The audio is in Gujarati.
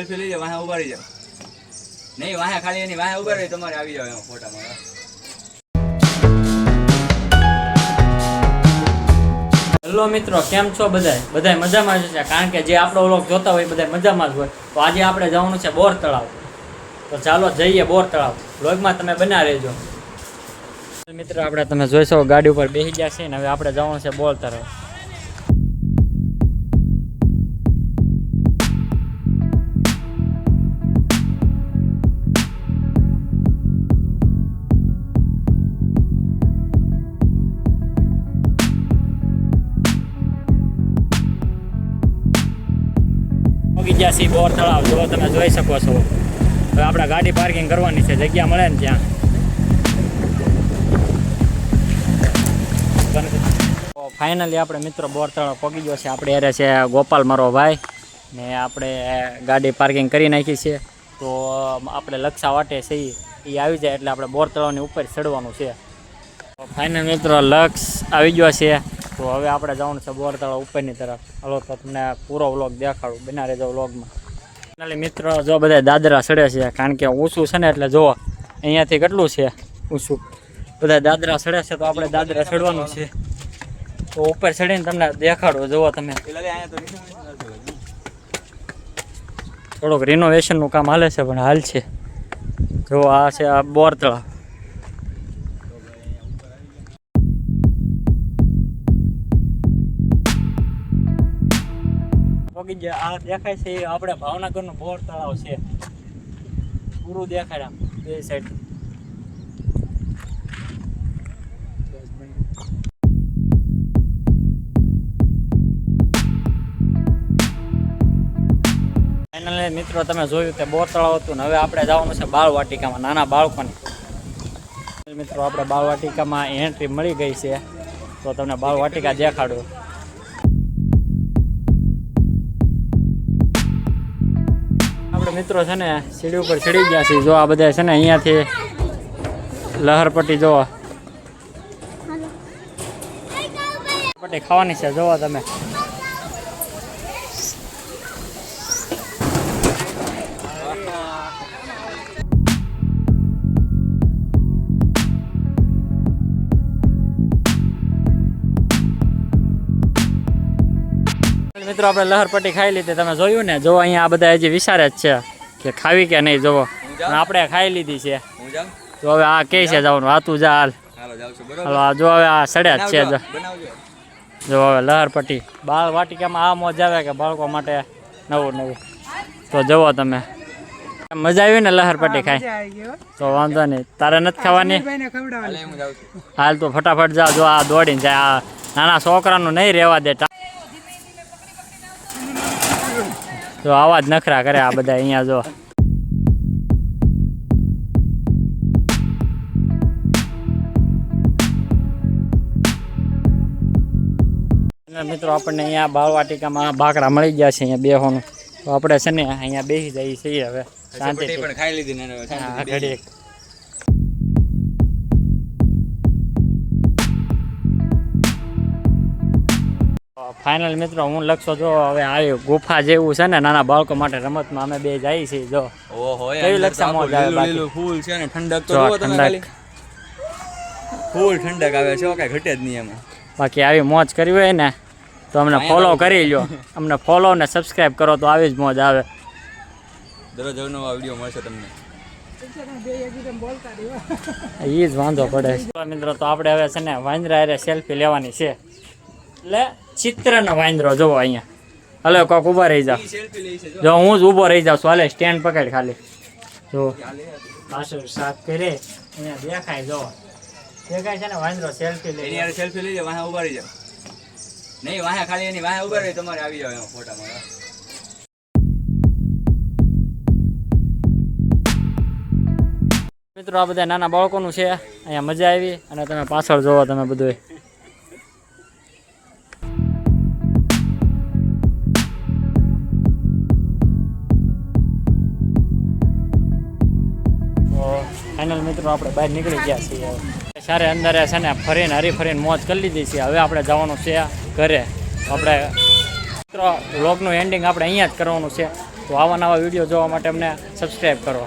સેલ્ફી લઈ જાવ, વાહે ઉભા રહી જાવ. નહીં વાહે ખાલી એની વાહે ઉભા રહી તમારે આવી જાવ એમાં ફોટામાં. હેલો મિત્રો, કેમ છો બધાય મજામાં જ છે. કારણ કે જે આપણો વ્લોગ જોતા હોય બધા મજામાં જ હોય. તો આજે આપણે જવાનું છે બોર તળાવ. તો ચાલો જઈએ બોર તળાવ. વ્લોગમાં તમે બના રહેજો. મિત્રો આપણે તમે જોઈશો ગાડી ઉપર બેસી ગયા છે ને હવે આપણે જવાનું છે બોર તળાવ. ગયા છીએ બોર તળાવ. જો તમે જોઈ શકો છો. હવે આપણે ગાડી પાર્કિંગ કરવાની છે, જગ્યા મળે ને ત્યાં. ફાઇનલી આપણે મિત્રો બોર તળાવ પહોંચી ગયો છે. આપણે એરે છે ગોપાલ મારો ભાઈ ને આપણે ગાડી પાર્કિંગ કરી નાખી છે. તો આપણે લક્ષા વાટે છે એ આવી જાય એટલે આપણે બોર તળાવની ઉપર ચડવાનું છે. ફાઇનલ મિત્રો લક્ષ આવી ગયો છે. તો હવે આપણે જવાનું છે બોર તળાવ ઉપરની તરફ. હાલો તો તમને પૂરો વ્લોગ દેખાડું, બના રહેજો વ્લોગમાં. ફાઇનલી મિત્રો જો બધા દાદરા ચડે છે, કારણ કે ઊંચું છે ને એટલે જો અહીંયાથી કેટલું છે ઊંચું. બધા દાદરા ચડે છે તો આપણે દાદરા ચડવાનું છે. તો ઉપર ચડીને તમને દેખાડું. જુઓ તમે, થોડુંક રિનોવેશનનું કામ હાલે છે પણ હાલ છે. જો આ છે આ બોર તળાવ. આ દેખાય છે એ આપણે ભાવનગરનું બોર તળાવ છે. પૂરું દેખાય આમ બે સાઈડ. ફાઇનલી મિત્રો તમે જોયું કે બોર તળાવ હતું ને હવે આપણે જવાનું છે બાળ વાટિકામાં નાના બાળકોને. મિત્રો આપણે બાળ વાટિકામાં એન્ટ્રી મળી ગઈ છે તો તમને બાળ વાટિકા દેખાડું. મિત્રો છે ને સીડી ઉપર ચડી ગયા છે. જો આ બધા છે ને અહીંયાથી લહરપટ્ટી જોવા પટ્ટી ખાવાની છે. જોવો તમે. મિત્રો આપણે લહરપટ્ટી ખાઈ લીધી. તમે જોયું ને, જો અહીંયા આ બધા હજી વિચારે જ છે કે ખાવી કે નહીં. જોવો આપણે ખાઈ લીધી છે. તો હવે આ કે છે જવાનું. આ તું જા હાલ. હાલો જો હવે આ સડ્યા જ છે. જો હવે લહરપટ્ટી બાળ વાટિકામાં આ મોજ આવે કે બાળકો માટે નવું. તો જુઓ તમે, મજા આવી ને લહરપટ્ટી ખાઈ? તો વાંધો નહીં, તારે નથી ખાવાની? હાલ તો ફટાફટ જા. જો આ દોડીને જાય. આ નાના છોકરાનું નહીં રહેવા દે. જો આવા જ નખરા કરે આ બધા અહીંયા. જો મિત્રો આપણને અહીંયા બાળવાટિકામાં બાકડા મળી ગયા છે અહીંયા બેહોનું. તો આપણે છે ને અહીંયા બેસી જઈએ છીએ હવે શાંતિથી. ખાઈ લીધી ઘડી. ફાઇનલ મિત્રો હું લક્ષો જો હવે આવી ગુફા જેવું છે ને નાના બાળકો માટે રમતમાં અમે બે જઈએ છીએ. જો કેવી લક્ષા મોજ આવે. બાકી ફૂલ છે ને ઠંડક તો જુઓ તમે ખાલી. ફૂલ ઠંડક આવે છે, કાંઈ ઘટે જ નહીં એમાં. બાકી આવી મોજ કરવી હોય ને તો અમને ફોલો કરી લો. અમને ફોલો ને સબસ્ક્રાઈબ કરો તો આવી જ મોજ આવે. દરરોજ નવા વિડીયો મળશે તમને. એ જ વાંધો પડે. મિત્રો તો આપણે હવે છે ને વાંદરા હારે સેલ્ફી લેવાની છે. એટલે ચિત્રનો વાંદરો જોવો અહીંયા. હલો કોક ઊભા રહી જાવ. જો હું જ ઊભો રહી જાઉં છું. હાલે સ્ટેન્ડ પકડ ખાલી. જો પાછળ સાફ કરે અહીંયા દેખાય. જો દેખાય છે ને વાંદરો સેલ્ફી લે. એની સેલ્ફી લઈ જાવ, વાહે ઉભા રહી જાવ. નહીં વાહે ખાલી એની વાહે ઉભા રહી તમારે આવી જાવ એમાં ફોટામાં. મિત્રો આ બધા નાના બાળકોનું છે. અહીંયા મજા આવી અને તમે પાછળ જોવો તમે બધું. ફાઇનલ મિત્રો આપણે બહાર નીકળી ગયા છીએ. સારે અંદરે છે ને ફરીને હરીફરીને મોજ કરી લીધી છે. હવે આપણે જવાનું છે ઘરે. આપણે મિત્રો વ્લોગનું એન્ડિંગ આપણે અહીંયા જ કરવાનું છે. તો આવા નવા વિડીયો જોવા માટે અમને સબસ્ક્રાઈબ કરો.